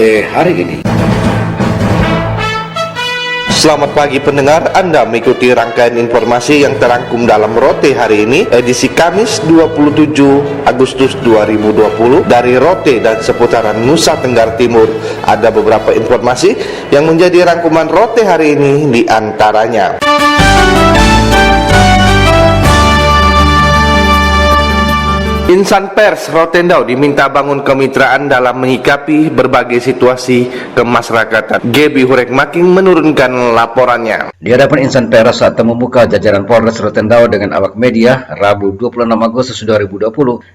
Rote hari ini. Selamat pagi pendengar, Anda mengikuti rangkaian informasi yang terangkum dalam Rote hari ini, edisi Kamis 27 Agustus 2020 dari Rote dan seputaran Nusa Tenggara Timur. Ada beberapa informasi yang menjadi rangkuman Rote hari ini, di antaranya: Insan pers Rotendao diminta bangun kemitraan dalam menyikapi berbagai situasi kemasyarakatan. Gebi Hurek Making menurunkan laporannya. Di hadapan insan pers saat membuka jajaran Polres Rotendao dengan awak media Rabu 26 Agustus 2020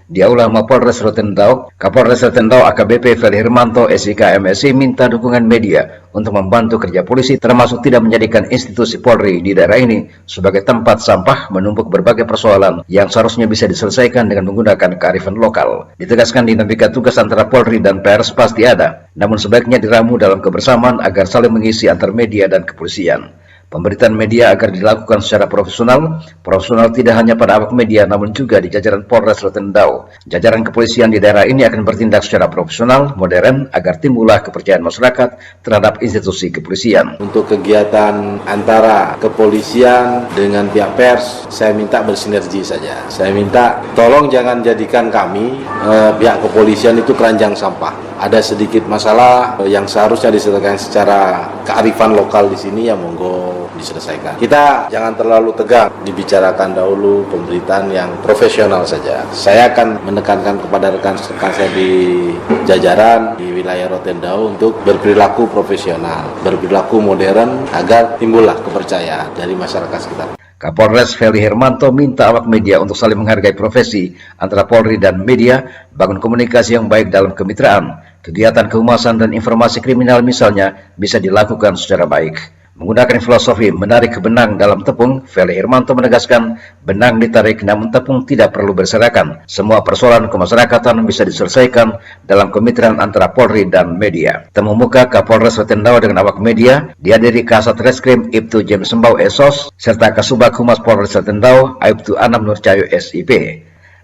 di Aula Mapolres Rotendao, Kapolres Rotendao AKBP Feli Hermanto SIK MSI minta dukungan media untuk membantu kerja polisi, termasuk tidak menjadikan institusi Polri di daerah ini sebagai tempat sampah menumpuk berbagai persoalan yang seharusnya bisa diselesaikan dengan menggunakan kearifan lokal. Ditegaskan dinamika tugas antara Polri dan pers pasti ada, namun sebaiknya diramu dalam kebersamaan agar saling mengisi antar media dan kepolisian. Pemberitaan media agar dilakukan secara profesional tidak hanya pada awak media namun juga di jajaran Polres Rotendao. Jajaran kepolisian di daerah ini akan bertindak secara profesional, modern agar timbullah kepercayaan masyarakat terhadap institusi kepolisian. Untuk kegiatan antara kepolisian dengan pihak pers, saya minta bersinergi saja. Saya minta tolong jangan jadikan kami pihak kepolisian itu keranjang sampah. Ada sedikit masalah yang seharusnya diselesaikan secara kearifan lokal di sini, ya monggo diselesaikan. Kita jangan terlalu tegang, dibicarakan dahulu pemberitaan yang profesional saja. Saya akan menekankan kepada rekan-rekan saya di jajaran di wilayah Rotendao untuk berperilaku profesional, berperilaku modern agar timbullah kepercayaan dari masyarakat sekitar. Kapolres Feli Hermanto minta awak media untuk saling menghargai profesi antara Polri dan media, bangun komunikasi yang baik dalam kemitraan. Kegiatan kehumasan dan informasi kriminal misalnya bisa dilakukan secara baik. Menggunakan filosofi menarik benang dalam tepung, Feli Hermanto menegaskan benang ditarik namun tepung tidak perlu berserakan. Semua persoalan kemasyarakatan bisa diselesaikan dalam kemitraan antara Polri dan media. Temu muka Kapolres Rotendao dengan awak media dihadiri Kasat Reskrim Ibtu James Sembau Esos serta Kasubag Humas Polres Rotendao Aibtu Anam Nurcayo SIP.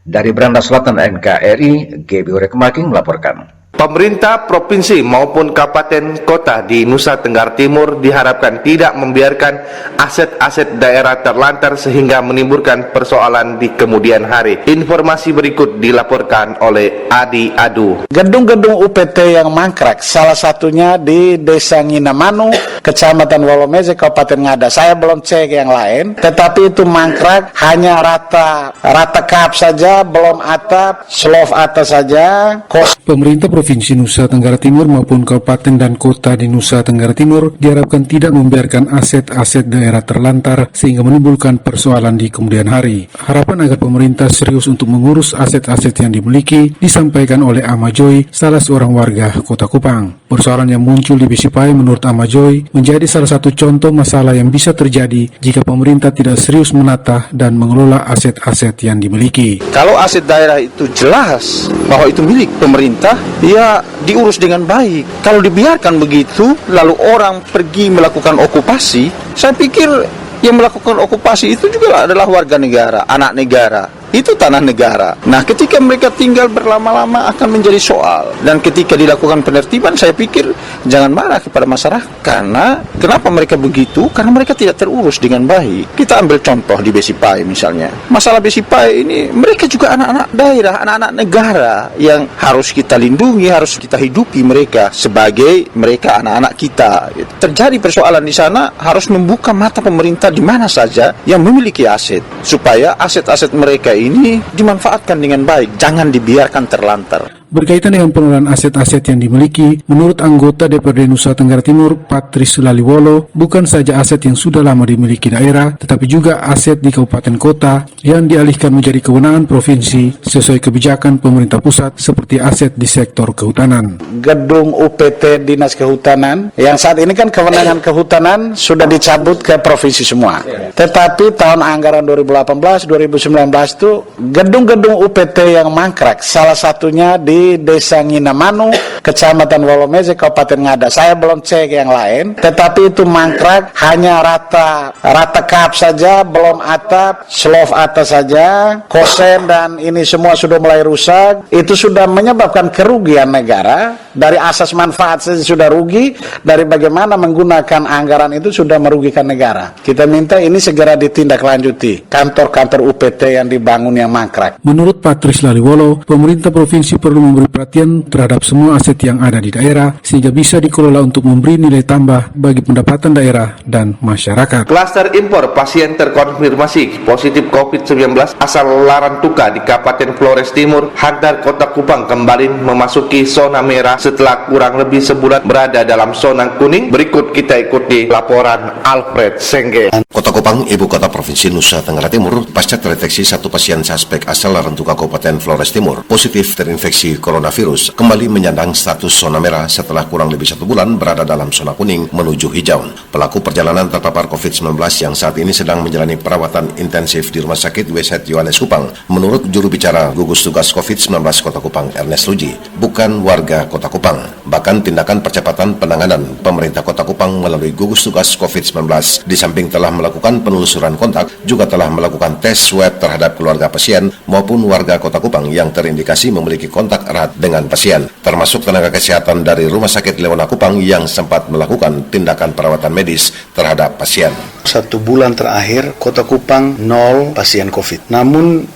Dari Beranda Selatan NKRI, Gebi Hurek Making melaporkan. Pemerintah provinsi maupun kabupaten kota di Nusa Tenggara Timur diharapkan tidak membiarkan aset-aset daerah terlantar sehingga menimbulkan persoalan di kemudian hari. Informasi berikut dilaporkan oleh Adi Adu. Gedung-gedung UPT yang mangkrak, salah satunya di Desa Nginamanu, Kecamatan Wolomeze, Kabupaten Ngada. Saya belum cek yang lain, tetapi itu mangkrak, hanya rata kap saja, belum atap, slof atas saja. Pemerintah Provinsi Nusa Tenggara Timur maupun kabupaten dan kota di Nusa Tenggara Timur diharapkan tidak membiarkan aset-aset daerah terlantar sehingga menimbulkan persoalan di kemudian hari. Harapan agar pemerintah serius untuk mengurus aset-aset yang dimiliki disampaikan oleh Amajoy, salah seorang warga Kota Kupang. Persoalan yang muncul di Besipai menurut Amajoy menjadi salah satu contoh masalah yang bisa terjadi jika pemerintah tidak serius menata dan mengelola aset-aset yang dimiliki. Kalau aset daerah itu jelas bahwa itu milik pemerintah, ya diurus dengan baik. Kalau dibiarkan begitu, lalu orang pergi melakukan okupasi, saya pikir yang melakukan okupasi itu juga adalah warga negara, anak negara. Itu tanah negara. Nah, ketika mereka tinggal berlama-lama akan menjadi soal. Dan ketika dilakukan penertiban, saya pikir jangan marah kepada masyarakat. Karena kenapa mereka begitu? Karena mereka tidak terurus dengan baik. Kita ambil contoh di Besipai misalnya. Masalah Besipai ini, mereka juga anak-anak daerah, anak-anak negara yang harus kita lindungi, harus kita hidupi mereka sebagai mereka anak-anak kita. Terjadi persoalan di sana, harus membuka mata pemerintah di mana saja yang memiliki aset. Supaya aset-aset mereka ini dimanfaatkan dengan baik, jangan dibiarkan terlantar. Berkaitan dengan pengelolaan aset-aset yang dimiliki, menurut anggota DPRD Nusa Tenggara Timur, Patris Laliwolo, bukan saja aset yang sudah lama dimiliki daerah, tetapi juga aset di kabupaten kota yang dialihkan menjadi kewenangan provinsi sesuai kebijakan pemerintah pusat seperti aset di sektor kehutanan. Gedung UPT Dinas Kehutanan, yang saat ini kan kewenangan kehutanan sudah dicabut ke provinsi semua. Tetapi tahun anggaran 2018-2019 itu gedung-gedung UPT yang mangkrak, salah satunya di di Desa Nginamanu, Kecamatan Wolomeze, Kabupaten Ngada. Saya belum cek yang lain, tetapi itu mangkrak hanya rata kap saja, belum atap, slof atas saja, kosen dan ini semua sudah mulai rusak. Itu sudah menyebabkan kerugian negara. Dari asas manfaat saja sudah rugi, dari bagaimana menggunakan anggaran itu sudah merugikan negara. Kita minta ini segera ditindaklanjuti, kantor-kantor UPT yang dibangun yang mangkrak. Menurut Patris Laliwolo, pemerintah provinsi perlu memberi perhatian terhadap semua aset yang ada di daerah sehingga bisa dikelola untuk memberi nilai tambah bagi pendapatan daerah dan masyarakat. Klaster impor pasien terkonfirmasi positif COVID-19 asal Larantuka di Kabupaten Flores Timur, Handar, Kota Kupang kembali memasuki zona merah setelah kurang lebih sebulan berada dalam zona kuning. Berikut kita ikuti laporan Alfred Sengge. Kota Kupang, ibu kota provinsi Nusa Tenggara Timur, pasca terdeteksi satu pasien suspek asal Larantuka, Kabupaten Flores Timur, positif terinfeksi coronavirus, kembali menyandang status zona merah setelah kurang lebih 1 bulan berada dalam zona kuning menuju hijau. Pelaku perjalanan terpapar COVID-19 yang saat ini sedang menjalani perawatan intensif di Rumah Sakit WZ Yohanes Kupang. Menurut juru bicara gugus tugas COVID-19 Kota Kupang, Ernest Luji, bukan warga Kota Kupang. Bahkan tindakan percepatan penanganan pemerintah Kota Kupang melalui gugus tugas COVID-19 di samping telah melakukan penelusuran kontak, juga telah melakukan tes swab terhadap keluarga pasien maupun warga Kota Kupang yang terindikasi memiliki kontak erat dengan pasien, termasuk tenaga kesehatan dari Rumah Sakit Leona Kupang yang sempat melakukan tindakan perawatan medis terhadap pasien. 1 bulan terakhir Kota Kupang 0 pasien COVID. Namun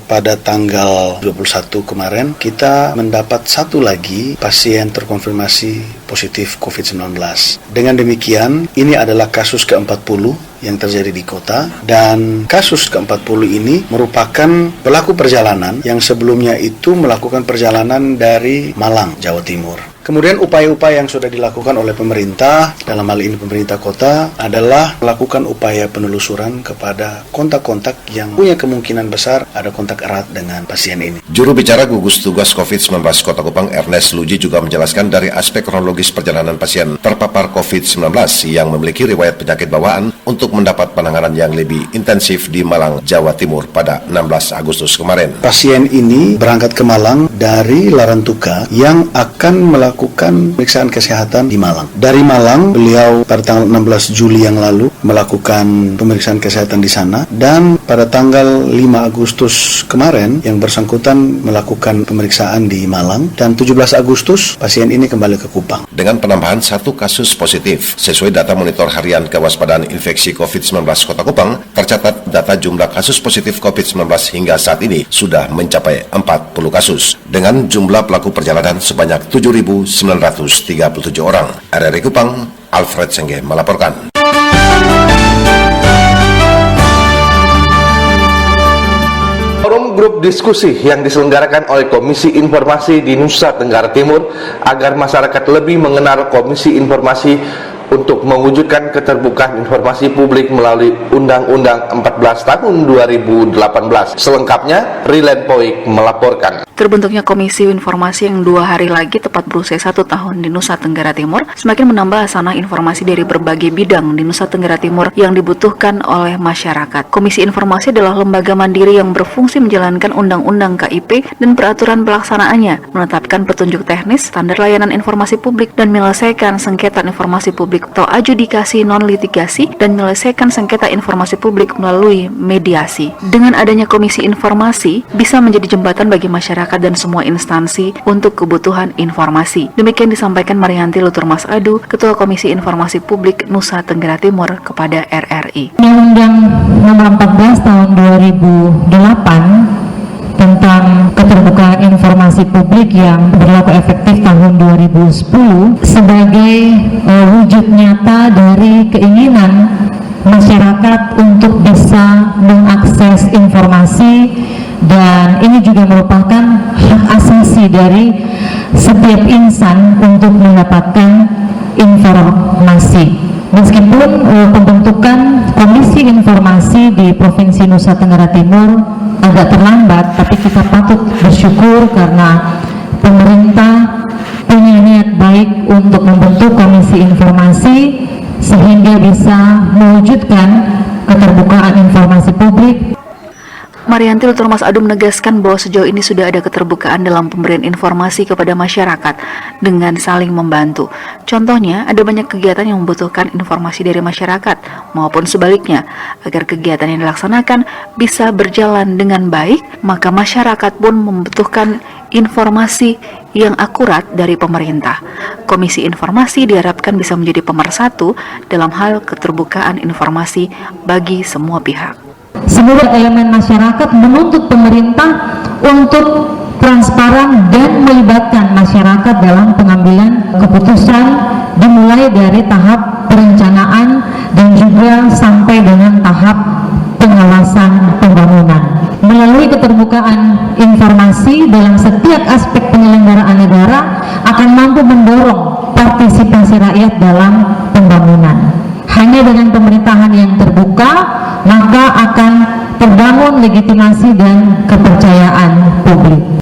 pada tanggal 21 kemarin kita mendapat 1 lagi pasien terkonfirmasi positif COVID-19. Dengan demikian, ini adalah kasus ke-40 yang terjadi di kota, dan kasus ke-40 ini merupakan pelaku perjalanan yang sebelumnya itu melakukan perjalanan dari Malang, Jawa Timur. Kemudian upaya-upaya yang sudah dilakukan oleh pemerintah, dalam hal ini pemerintah kota, adalah melakukan upaya penelusuran kepada kontak-kontak yang punya kemungkinan besar ada kontak erat dengan pasien ini. Juru bicara gugus tugas COVID-19 Kota Kupang, Ernest Luji, juga menjelaskan dari aspek kronologis perjalanan pasien terpapar COVID-19 yang memiliki riwayat penyakit bawaan untuk mendapat penanganan yang lebih intensif di Malang, Jawa Timur pada 16 Agustus kemarin. Pasien ini berangkat ke Malang dari Larantuka yang akan melakukan pemeriksaan kesehatan di Malang. Dari Malang, beliau pada tanggal 16 Juli yang lalu melakukan pemeriksaan kesehatan di sana, dan pada tanggal 5 Agustus kemarin yang bersangkutan melakukan pemeriksaan di Malang, dan 17 Agustus pasien ini kembali ke Kupang. Dengan penambahan 1 kasus positif, sesuai data monitor harian kewaspadaan infeksi COVID-19 Kota Kupang, tercatat data jumlah kasus positif COVID-19 hingga saat ini sudah mencapai 40 kasus, dengan jumlah pelaku perjalanan sebanyak 7.937 orang. RRI Kupang, Alfred Sengge melaporkan. Forum grup diskusi yang diselenggarakan oleh Komisi Informasi di Nusa Tenggara Timur agar masyarakat lebih mengenal Komisi Informasi untuk mewujudkan keterbukaan informasi publik melalui Undang-Undang 14 tahun 2018. Selengkapnya, Rilen Poik melaporkan. Terbentuknya Komisi Informasi yang 2 hari lagi tepat berusia 1 tahun di Nusa Tenggara Timur semakin menambah hasanah informasi dari berbagai bidang di Nusa Tenggara Timur yang dibutuhkan oleh masyarakat. Komisi Informasi adalah lembaga mandiri yang berfungsi menjalankan Undang-Undang KIP dan peraturan pelaksanaannya, menetapkan petunjuk teknis, standar layanan informasi publik, dan menyelesaikan sengketa informasi publik atau adjudikasi non-litigasi, dan menyelesaikan sengketa informasi publik melalui mediasi. Dengan adanya Komisi Informasi bisa menjadi jembatan bagi masyarakat dan semua instansi untuk kebutuhan informasi. Demikian disampaikan Marianti Lutur Mas Adu, Ketua Komisi Informasi Publik Nusa Tenggara Timur kepada RRI. Undang-Undang Nomor 14 Tahun 2008 tentang keterbukaan informasi publik yang berlaku efektif tahun 2010 sebagai wujud nyata dari keinginan masyarakat untuk bisa mengakses informasi, dan ini juga merupakan hak asasi dari setiap insan untuk mendapatkan informasi. Meskipun pembentukan Komisi Informasi di Provinsi Nusa Tenggara Timur agak terlambat, tapi kita patut bersyukur karena pemerintah punya niat baik untuk membentuk Komisi Informasi sehingga bisa mewujudkan keterbukaan informasi publik. Marianti Dr. Mas Adu menegaskan bahwa sejauh ini sudah ada keterbukaan dalam pemberian informasi kepada masyarakat dengan saling membantu. Contohnya, ada banyak kegiatan yang membutuhkan informasi dari masyarakat maupun sebaliknya. Agar kegiatan yang dilaksanakan bisa berjalan dengan baik, maka masyarakat pun membutuhkan informasi yang akurat dari pemerintah. Komisi Informasi diharapkan bisa menjadi pemersatu dalam hal keterbukaan informasi bagi semua pihak. Seluruh elemen masyarakat menuntut pemerintah untuk transparan dan melibatkan masyarakat dalam pengambilan keputusan dimulai dari tahap perencanaan dan juga sampai dengan tahap pengawasan pembangunan. Melalui keterbukaan informasi dalam setiap aspek penyelenggaraan negara akan mampu mendorong partisipasi rakyat dalam pembangunan. Hanya dengan pemerintahan yang terbuka, maka akan terbangun legitimasi dan kepercayaan publik.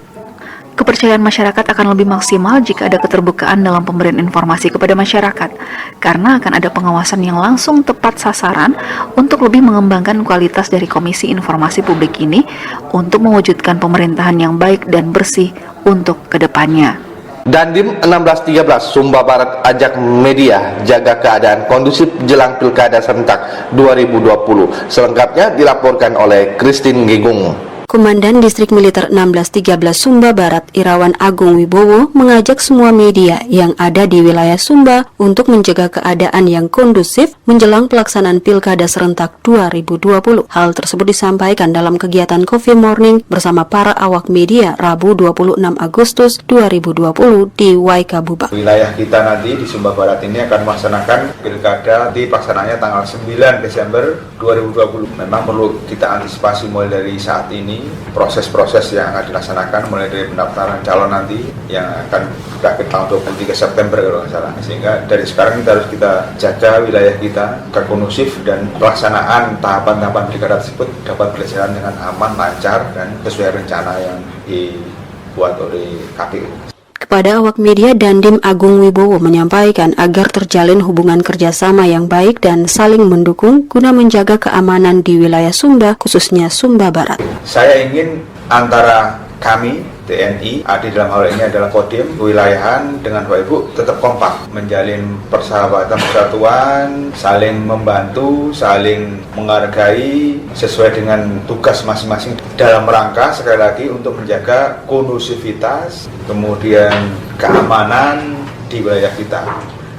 Kepercayaan masyarakat akan lebih maksimal jika ada keterbukaan dalam pemberian informasi kepada masyarakat, karena akan ada pengawasan yang langsung tepat sasaran untuk lebih mengembangkan kualitas dari Komisi Informasi Publik ini untuk mewujudkan pemerintahan yang baik dan bersih untuk kedepannya. Dandim 1613 Sumba Barat ajak media jaga keadaan kondusif jelang Pilkada serentak 2020. Selengkapnya dilaporkan oleh Christine Gegung. Komandan Distrik Militer 1613 Sumba Barat Irawan Agung Wibowo mengajak semua media yang ada di wilayah Sumba untuk menjaga keadaan yang kondusif menjelang pelaksanaan Pilkada serentak 2020. Hal tersebut disampaikan dalam kegiatan Coffee Morning bersama para awak media Rabu 26 Agustus 2020 di Waikabubak. Wilayah kita nanti di Sumba Barat ini akan melaksanakan Pilkada di pelaksananya tanggal 9 Desember 2020. Memang perlu kita antisipasi mulai dari saat ini proses-proses yang akan dilaksanakan mulai dari pendaftaran calon nanti yang akan berakhir tahun 23 September kalau nggak salah. Sehingga dari sekarang kita jaga wilayah kita agar kondusif dan pelaksanaan tahapan-tahapan pilkada tersebut dapat berjalan dengan aman, lancar dan sesuai rencana yang dibuat oleh KPU. Kepada awak media, Dandim Agung Wibowo menyampaikan agar terjalin hubungan kerjasama yang baik dan saling mendukung guna menjaga keamanan di wilayah Sumba, khususnya Sumba Barat. Saya ingin antara kami, TNI, AD dalam hal ini adalah Kodim, kewilayahan dengan Bapak Ibu tetap kompak, menjalin persahabatan persatuan, saling membantu, saling menghargai sesuai dengan tugas masing-masing dalam rangka sekali lagi untuk menjaga kondusivitas, kemudian keamanan di wilayah kita.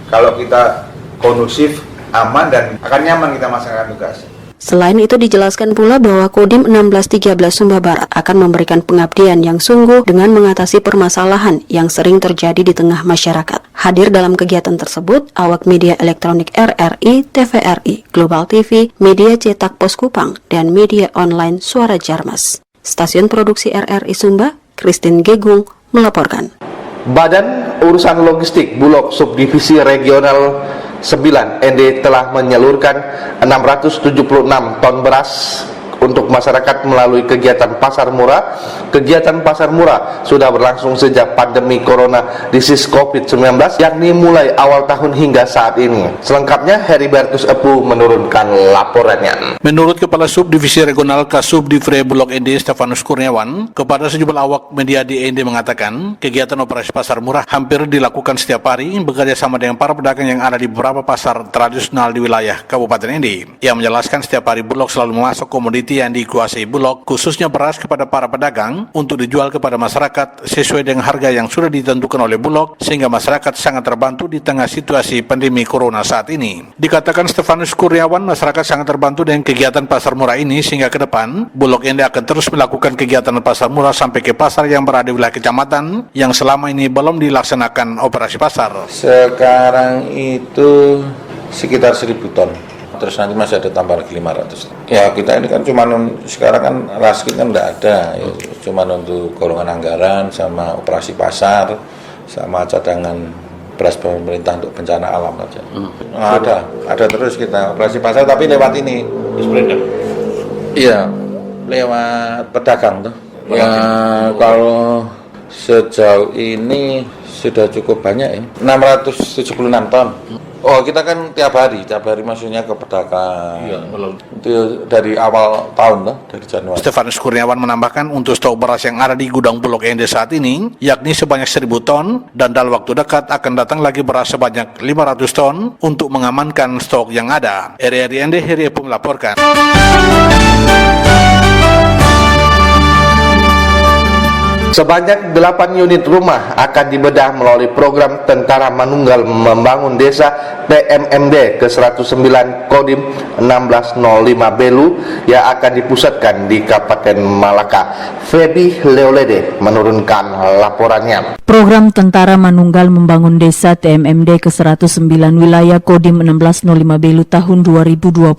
Kalau kita kondusif, aman dan akan nyaman kita melaksanakan tugas. Selain itu dijelaskan pula bahwa Kodim 1613 Sumba Barat akan memberikan pengabdian yang sungguh dengan mengatasi permasalahan yang sering terjadi di tengah masyarakat. Hadir dalam kegiatan tersebut awak media elektronik RRI, TVRI, Global TV, media cetak Pos Kupang, dan media online Suara Jarmas. Stasiun produksi RRI Sumba, Christine Gegung, melaporkan. Badan Urusan Logistik Bulog Subdivisi Regional 9 ND telah menyalurkan 676 ton beras untuk masyarakat melalui kegiatan pasar murah. Kegiatan pasar murah sudah berlangsung sejak pandemi Corona disease COVID-19, yakni mulai awal tahun hingga saat ini. Selengkapnya Heribertus Epu menurunkan laporannya. Menurut Kepala Subdivisi Regional Kasubdivre Bulog ND Stefanus Kurniawan, kepada sejumlah awak media di ND mengatakan, kegiatan operasi pasar murah hampir dilakukan setiap hari bekerja sama dengan para pedagang yang ada di beberapa pasar tradisional di wilayah Kabupaten ND. Ia menjelaskan setiap hari Bulog selalu memasok komoditi yang dikuasai Bulog, khususnya beras, kepada para pedagang untuk dijual kepada masyarakat sesuai dengan harga yang sudah ditentukan oleh Bulog, sehingga masyarakat sangat terbantu di tengah situasi pandemi Corona saat ini. Dikatakan Stefanus Kurniawan, masyarakat sangat terbantu dengan kegiatan pasar murah ini, sehingga ke depan Bulog ND akan terus melakukan kegiatan pasar murah sampai ke pasar yang berada di wilayah kecamatan yang selama ini belum dilaksanakan operasi pasar. Sekarang itu sekitar 1.000 ton. Terus nanti masih ada tambah lagi 500. Ya kita ini kan cuma sekarang kan raskin kan nggak ada, ya, cuma untuk golongan anggaran sama operasi pasar sama cadangan beras pemerintah untuk bencana alam saja. Ada terus kita operasi pasar tapi lewat ini. Iya, lewat pedagang tuh. Ya kalau Sejauh ini sudah cukup banyak ya, 676 ton. Oh, kita kan tiap hari maksudnya ke pedagang. Iya, itu dari awal tahun lah, dari Januari. Stefanus Kurniawan menambahkan untuk stok beras yang ada di gudang Bulog END saat ini, yakni sebanyak 1.000 ton, dan dalam waktu dekat akan datang lagi beras sebanyak 500 ton untuk mengamankan stok yang ada. RRI END Heri Epu melaporkan. Sebanyak 8 unit rumah akan dibedah melalui program Tentara Manunggal Membangun Desa TMMD ke-109 Kodim 1605 Belu yang akan dipusatkan di Kabupaten Malaka. Feby Leolede menurunkan laporannya. Program Tentara Manunggal Membangun Desa TMMD ke-109 wilayah Kodim 1605 Belu tahun 2020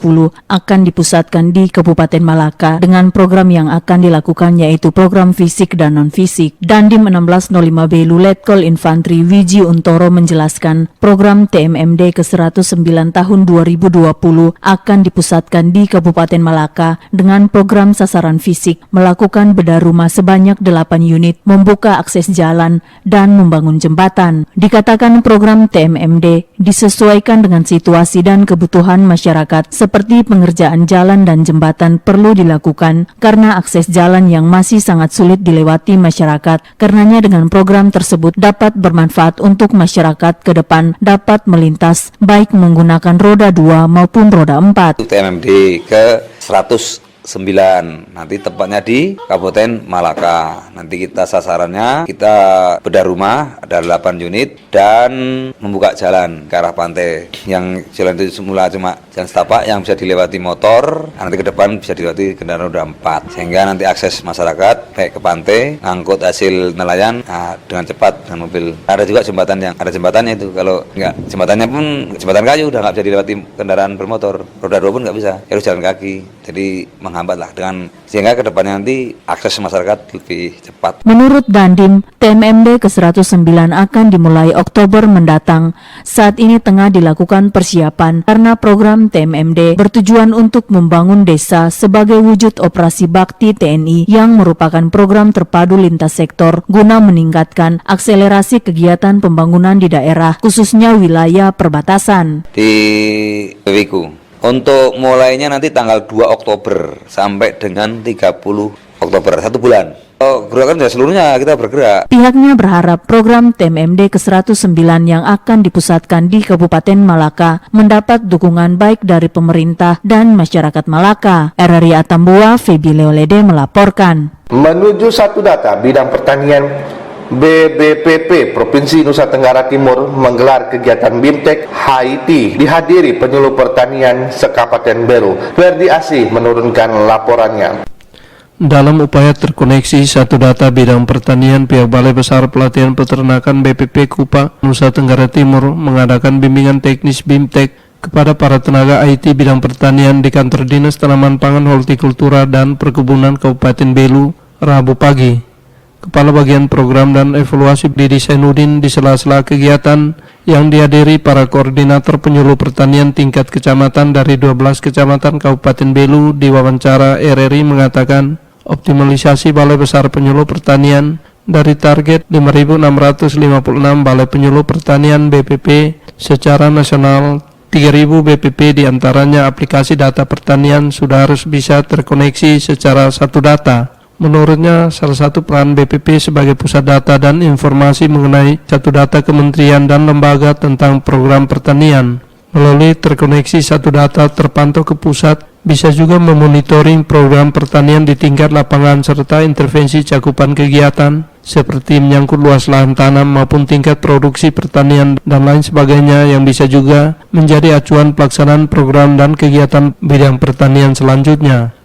akan dipusatkan di Kabupaten Malaka dengan program yang akan dilakukan yaitu program fisik dan non-fisik. Dandim 1605 Belu Letkol Infantri Wiji Untoro menjelaskan program TMMD ke-109 tahun 2020 akan dipusatkan di Kabupaten Malaka dengan program sasaran fisik, melakukan bedah rumah sebanyak 8 unit, membuka akses jalan, dan membangun jembatan. Dikatakan program TMMD disesuaikan dengan situasi dan kebutuhan masyarakat seperti pengerjaan jalan dan jembatan perlu dilakukan karena akses jalan yang masih sangat sulit dilewati masyarakat. Karenanya dengan program tersebut dapat bermanfaat untuk masyarakat ke depan dapat melintas baik menggunakan roda 2 maupun roda 4. TMMD ke 109 nanti tepatnya di Kabupaten Malaka. Nanti kita sasarannya kita bedah rumah ada 8 unit dan membuka jalan ke arah pantai. Yang jalan itu semula cuma jalan setapak yang bisa dilewati motor, nanti ke depan bisa dilewati kendaraan roda 4 sehingga nanti akses masyarakat baik ke pantai ngangkut hasil nelayan dengan cepat dengan mobil. Ada juga jembatan yang ada jembatannya itu, kalau enggak jembatannya pun jembatan kayu udah nggak bisa dilewati kendaraan bermotor, roda 2 pun nggak bisa, harus jalan kaki. Jadi menghambat lah dengan sehingga ke depannya nanti akses masyarakat lebih cepat. Menurut Dandim, TMMD ke-109 akan dimulai Oktober mendatang. Saat ini tengah dilakukan persiapan karena program TMMD bertujuan untuk membangun desa sebagai wujud operasi bakti TNI yang merupakan program terpadu lintas sektor guna meningkatkan akselerasi kegiatan pembangunan di daerah, khususnya wilayah perbatasan. Di Wiku. Untuk mulainya nanti tanggal 2 Oktober sampai dengan 30 Oktober, 1 bulan. Gerakan sudah seluruhnya kita bergerak. Pihaknya berharap program TMMD ke-109 yang akan dipusatkan di Kabupaten Malaka mendapat dukungan baik dari pemerintah dan masyarakat Malaka. RRI Atambua, Feby Leolede melaporkan. Menuju satu data bidang pertanian, BBPP Provinsi Nusa Tenggara Timur menggelar kegiatan BIMTEK Haiti dihadiri penyuluh pertanian sekabupaten Belu. Ferdi Asih menurunkan laporannya. Dalam upaya terkoneksi satu data bidang pertanian, pihak Balai Besar Pelatihan Peternakan BPP Kupa Nusa Tenggara Timur mengadakan bimbingan teknis BIMTEK kepada para tenaga IT bidang pertanian di Kantor Dinas Tanaman Pangan Hortikultura dan Perkebunan Kabupaten Belu Rabu pagi. Kepala Bagian Program dan Evaluasi Didi Sainuddin di sela-sela kegiatan yang dihadiri para koordinator penyuluh pertanian tingkat kecamatan dari 12 kecamatan Kabupaten Belu diwawancara RRI mengatakan optimalisasi Balai Besar Penyuluh Pertanian dari target 5.656 Balai Penyuluh Pertanian BPP secara nasional, 3.000 BPP diantaranya aplikasi data pertanian sudah harus bisa terkoneksi secara satu data. Menurutnya, salah satu peran BPP sebagai pusat data dan informasi mengenai satu data kementerian dan lembaga tentang program pertanian. Melalui terkoneksi satu data terpantau ke pusat, bisa juga memonitoring program pertanian di tingkat lapangan serta intervensi cakupan kegiatan, seperti menyangkut luas lahan tanam maupun tingkat produksi pertanian dan lain sebagainya yang bisa juga menjadi acuan pelaksanaan program dan kegiatan bidang pertanian selanjutnya.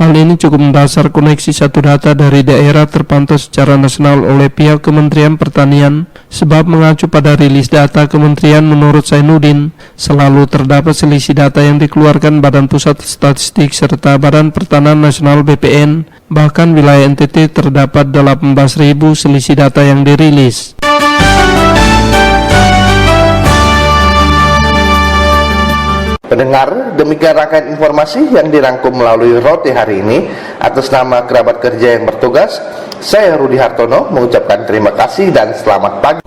Hal ini cukup mendasar koneksi satu data dari daerah terpantau secara nasional oleh pihak Kementerian Pertanian, sebab mengacu pada rilis data Kementerian menurut Zainuddin, selalu terdapat selisih data yang dikeluarkan Badan Pusat Statistik serta Badan Pertanahan Nasional BPN, bahkan wilayah NTT terdapat 18.000 selisih data yang dirilis. Pendengar, demikian rangkaian informasi yang dirangkum melalui Rote hari ini. Atas nama kerabat kerja yang bertugas, saya Rudi Hartono mengucapkan terima kasih dan selamat pagi.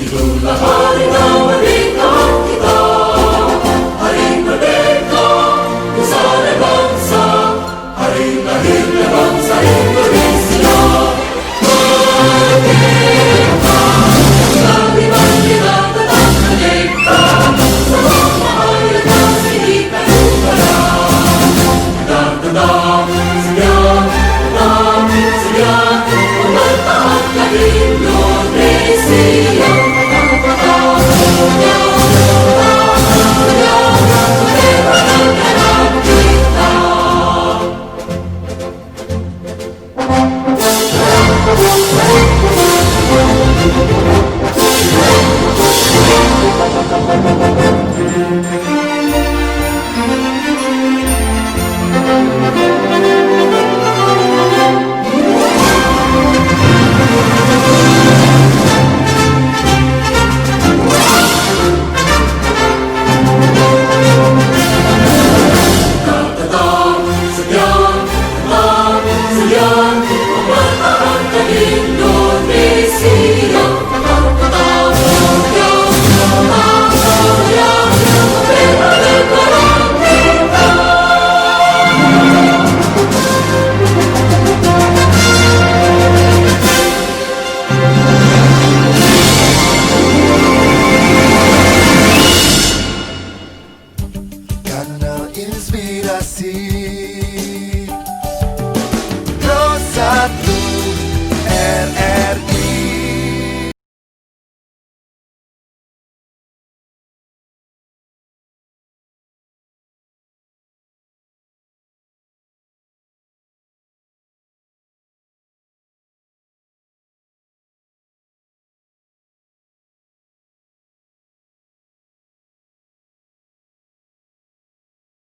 Itulah hari